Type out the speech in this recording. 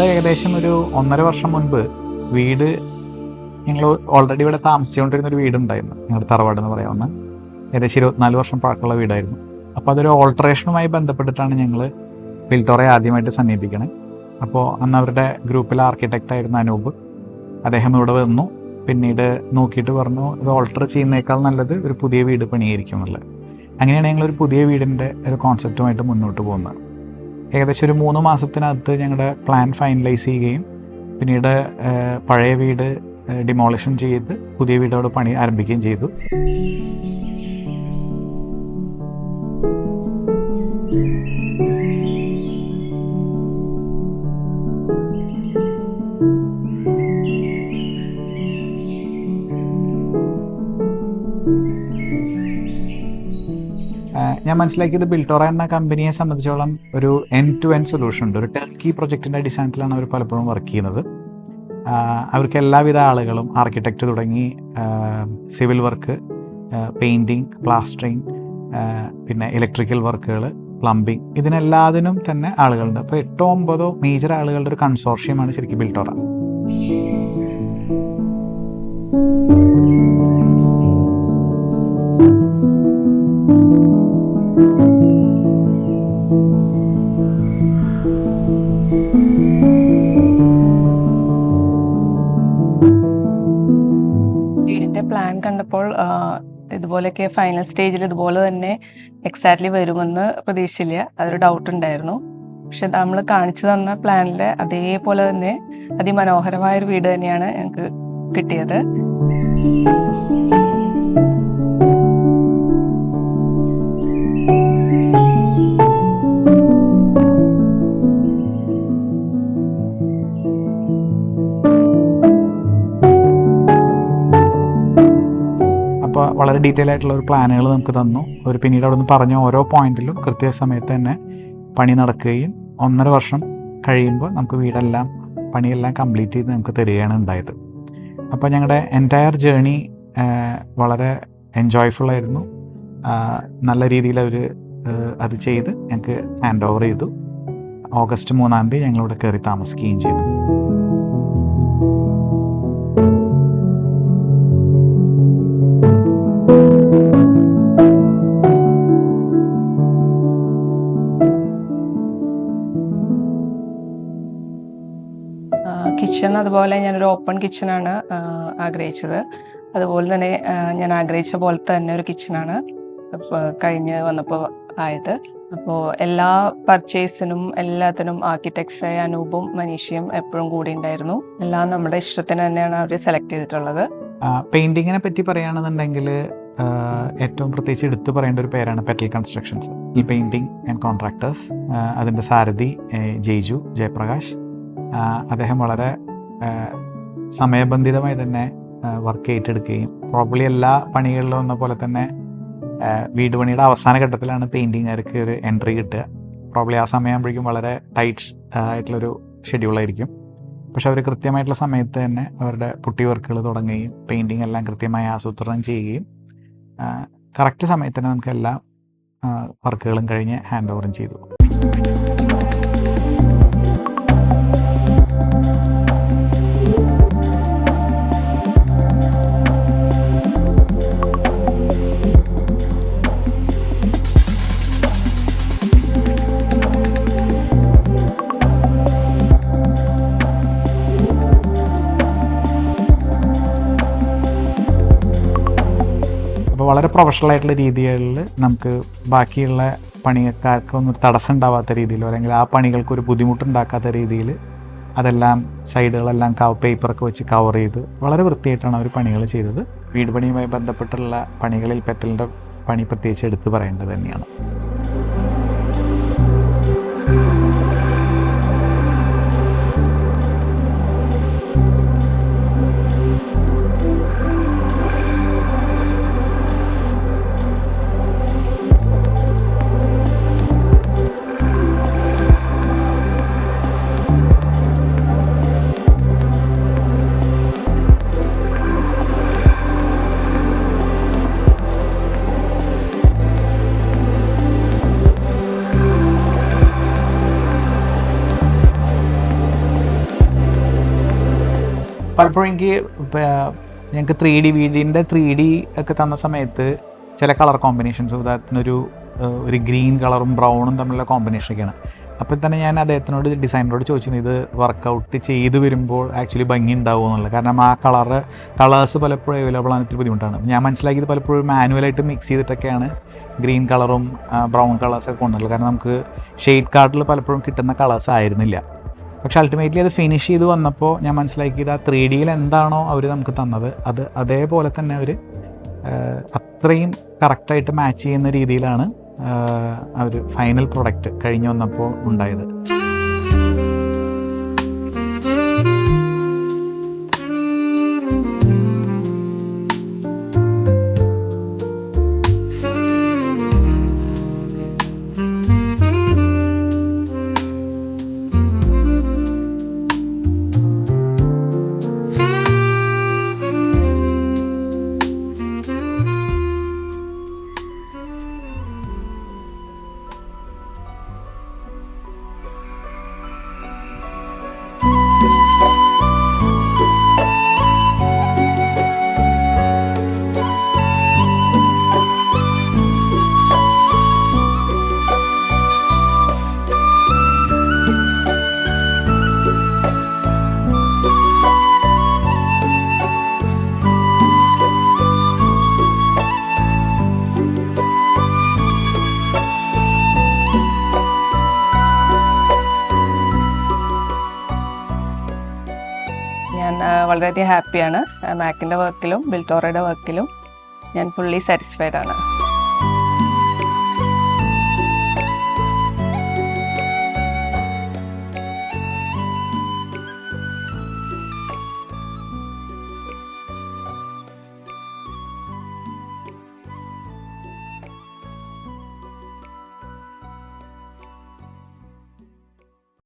ഏകദേശം ഒരു 1.5 വർഷം മുൻപ് വീട് ഞങ്ങൾ ഓൾറെഡി ഇവിടെ താമസിച്ചുകൊണ്ടിരുന്നൊരു വീടുണ്ടായിരുന്നു. ഞങ്ങളുടെ തറവാട് എന്ന് പറയാവുന്ന ഏകദേശം 24 വർഷം പഴക്കമുള്ള വീടായിരുന്നു. അപ്പോൾ അതൊരു ഓൾട്ടറേഷനുമായി ബന്ധപ്പെട്ടിട്ടാണ് ഞങ്ങൾ ബിൽഡറെ ആദ്യമായിട്ട് സമീപിക്കണേ. അപ്പോൾ അന്ന് അവരുടെ ഗ്രൂപ്പിലെ ആർക്കിടെക്റ്റായിരുന്ന അനൂപ്, അദ്ദേഹം ഇവിടെ വന്നു. പിന്നീട് നോക്കിയിട്ട് പറഞ്ഞു, ഇത് ഓൾട്ടർ ചെയ്യുന്നേക്കാൾ നല്ലത് ഒരു പുതിയ വീട് പണിയായിരിക്കും എന്നുള്ളത്. അങ്ങനെയാണ് ഞങ്ങളൊരു പുതിയ വീടിൻ്റെ ഒരു കോൺസെപ്റ്റുമായിട്ട് മുന്നോട്ട് പോകുന്നത്. ഏകദേശം ഒരു 3 മാസത്തിനകത്ത് ഞങ്ങളുടെ പ്ലാൻ ഫൈനലൈസ് ചെയ്യുകയും പിന്നീട് പഴയ വീട് ഡിമോളിഷൻ ചെയ്ത് പുതിയ വീടോട് പണി ആരംഭിക്കുകയും ചെയ്തു. ഞാൻ മനസ്സിലാക്കിയത് ബിൽട്ടോറ എന്ന കമ്പനിയെ സംബന്ധിച്ചോളം ഒരു എൻഡ് ടു എൻഡ് സൊല്യൂഷൻ ഉണ്ട്. ഒരു ടർക്കി പ്രൊജക്റ്റിൻ്റെ അടിസ്ഥാനത്തിലാണ് അവർ പലപ്പോഴും വർക്ക് ചെയ്യുന്നത്. അവർക്ക് എല്ലാവിധ ആളുകളും ആർക്കിടെക്റ്റ് തുടങ്ങി സിവിൽ വർക്ക്, പെയിൻറ്റിങ്, പ്ലാസ്റ്ററിങ്, പിന്നെ ഇലക്ട്രിക്കൽ വർക്കുകൾ, പ്ലംബിങ്, ഇതിനെല്ലാത്തിനും തന്നെ ആളുകളുണ്ട്. അപ്പോൾ 8-9 മേജർ ആളുകളുടെ ഒരു കൺസോർഷ്യമാണ് ശരിക്കും ബിൽട്ടോറ. പ്ലാൻ കണ്ടപ്പോൾ ഇതുപോലെയൊക്കെ ഫൈനൽ സ്റ്റേജിൽ ഇതുപോലെ തന്നെ എക്സാക്ട്ലി വരുമെന്ന് പ്രതീക്ഷയില്ല. അതൊരു ഡൗട്ട് ഉണ്ടായിരുന്നു. പക്ഷെ നമ്മൾ കാണിച്ചു തന്ന പ്ലാനിൽ അതേപോലെ തന്നെ അതിമനോഹരമായൊരു വീട് തന്നെയാണ് ഞങ്ങൾക്ക് കിട്ടിയത്. അപ്പോൾ വളരെ ഡീറ്റെയിൽ ആയിട്ടുള്ള ഒരു പ്ലാനുകൾ നമുക്ക് തന്നു. പിന്നീട് അവിടെ നിന്ന് പറഞ്ഞ ഓരോ പോയിന്റിലും കൃത്യസമയത്ത് തന്നെ പണി നടക്കുകയും 1.5 വർഷം കഴിയുമ്പോൾ നമുക്ക് പണിയെല്ലാം കംപ്ലീറ്റ് ചെയ്ത് നമുക്ക് തരികയാണ് ഉണ്ടായത്. അപ്പോൾ ഞങ്ങളുടെ എൻറ്റയർ ജേണി വളരെ എൻജോയ്ഫുള്ളായിരുന്നു. നല്ല രീതിയിൽ അവർ അത് ചെയ്ത് ഞങ്ങൾക്ക് ഹാൻഡ് ഓവർ ചെയ്തു. ഓഗസ്റ്റ് 3-ാം തീയതി ഞങ്ങളിവിടെ കയറി താമസിക്കുകയും ചെയ്തു. കിച്ചൺ അതുപോലെ ഞാനൊരു ഓപ്പൺ കിച്ചണാണ് ആഗ്രഹിച്ചത്. അതുപോലെ തന്നെ ഞാൻ ആഗ്രഹിച്ച പോലത്തെ തന്നെ ഒരു കിച്ചണാണ് കഴിഞ്ഞ് വന്നപ്പോൾ ആയത്. അപ്പോൾ എല്ലാ പർച്ചേസിനും എല്ലാത്തിനും ആർക്കിടെക്ട്സായ അനൂപും മനീഷയും എപ്പോഴും കൂടി ഉണ്ടായിരുന്നു. എല്ലാം നമ്മുടെ ഇഷ്ടത്തിന് തന്നെയാണ് അവർ സെലക്ട് ചെയ്തിട്ടുള്ളത്. പെയിൻറ്റിങ്ങിനെ പറ്റി പറയുകയാണെന്നുണ്ടെങ്കിൽ ഏറ്റവും പ്രത്യേകിച്ച് എടുത്തു പറയേണ്ട ഒരു പേരാണ് പെറ്റൽ കൺസ്ട്രക്ഷൻസ്. ഈ പെയിൻറ്റിങ് ആൻഡ് കോൺട്രാക്ടേഴ്സ്, അതിൻ്റെ സാരഥി ജയപ്രകാശ്. അദ്ദേഹം വളരെ സമയബന്ധിതമായി തന്നെ വർക്ക് ഏറ്റെടുക്കുകയും പ്രോബ്ലി എല്ലാ പണികളിലും വന്ന പോലെ തന്നെ വീട് പണിയുടെ അവസാന ഘട്ടത്തിലാണ് പെയിൻറ്റിങ്ങുകാർക്ക് ഒരു എൻട്രി കിട്ടുക. പ്രോബ്ലി ആ സമയമാകുമ്പോഴേക്കും വളരെ ടൈറ്റ് ആയിട്ടുള്ളൊരു ഷെഡ്യൂളായിരിക്കും. പക്ഷെ അവർ കൃത്യമായിട്ടുള്ള സമയത്ത് തന്നെ അവരുടെ പുട്ടി വർക്കുകൾ തുടങ്ങുകയും പെയിൻറ്റിങ് എല്ലാം കൃത്യമായി ആസൂത്രണം ചെയ്യുകയും കറക്റ്റ് സമയത്ത് തന്നെ നമുക്ക് എല്ലാ വർക്കുകളും കഴിഞ്ഞ് ഹാൻഡ് ഓവറും ചെയ്തു. വളരെ പ്രൊഫഷണൽ ആയിട്ടുള്ള രീതികളിൽ നമുക്ക് ബാക്കിയുള്ള പണിക്കാർക്കൊന്നും തടസ്സം ഉണ്ടാവാത്ത രീതിയിലോ അല്ലെങ്കിൽ ആ പണികൾക്കൊരു ബുദ്ധിമുട്ടുണ്ടാക്കാത്ത രീതിയിൽ അതെല്ലാം സൈഡുകളെല്ലാം പേപ്പറൊക്കെ വെച്ച് കവർ ചെയ്ത് വളരെ വൃത്തിയായിട്ടാണ് അവർ പണികൾ ചെയ്തത്. വീട് പണിയുമായി ബന്ധപ്പെട്ടുള്ള പണികളിൽ പെറ്റലിൻ്റെ പണി പ്രത്യേകിച്ച് എടുത്തു പറയേണ്ടത് തന്നെയാണ്. പലപ്പോഴും എനിക്ക് ഞങ്ങൾക്ക് 3D വീടിൻ്റെ 3D ഒക്കെ തന്ന സമയത്ത് ചില കളർ കോമ്പിനേഷൻസ്, ഉദാഹരണത്തിനൊരു ഒരു ഗ്രീൻ കളറും ബ്രൗണും തമ്മിലുള്ള കോമ്പിനേഷനൊക്കെയാണ്. അപ്പോൾ തന്നെ ഞാൻ അദ്ദേഹത്തിനോട്, ഡിസൈനറോട് ചോദിച്ചത് ഇത് വർക്കൗട്ട് ചെയ്ത് വരുമ്പോൾ ആക്ച്വലി ഭംഗി ഉണ്ടാവുമോ എന്നുള്ളത്. കാരണം ആ കളേഴ്സ് പലപ്പോഴും അവൈലബിൾ ആണ്, ഇത്തിരി ബുദ്ധിമുട്ടാണ്. ഞാൻ മനസ്സിലാക്കിയത് പലപ്പോഴും മാനുവലായിട്ട് മിക്സ് ചെയ്തിട്ടൊക്കെയാണ് ഗ്രീൻ കളറും ബ്രൗൺ കളേഴ്സൊക്കെ കൊണ്ടുവരുന്നത്. കാരണം നമുക്ക് ഷെയ്ഡ് കാർഡിൽ പലപ്പോഴും കിട്ടുന്ന കളേഴ്സ് ആയിരുന്നില്ല. പക്ഷെ അൾട്ടിമേറ്റ്ലി അത് ഫിനിഷ് ചെയ്ത് വന്നപ്പോൾ ഞാൻ മനസ്സിലാക്കിയത് ആ 3Dയിൽ എന്താണോ അവർ നമുക്ക് തന്നത് അത് അതേപോലെ തന്നെ അവർ അത്രയും കറക്റ്റായിട്ട് മാച്ച് ചെയ്യുന്ന രീതിയിലാണ് ആ ഒരു ഫൈനൽ പ്രൊഡക്റ്റ് കഴിഞ്ഞ് വന്നപ്പോൾ ഉണ്ടായത്. ഞാൻ വളരെയധികം ഹാപ്പിയാണ്. മാക്കിൻ്റെ വർക്കിലും ബിൽറ്റോറയുടെ വർക്കിലും ഞാൻ ഫുള്ളി സാറ്റിസ്ഫൈഡ് ആണ്.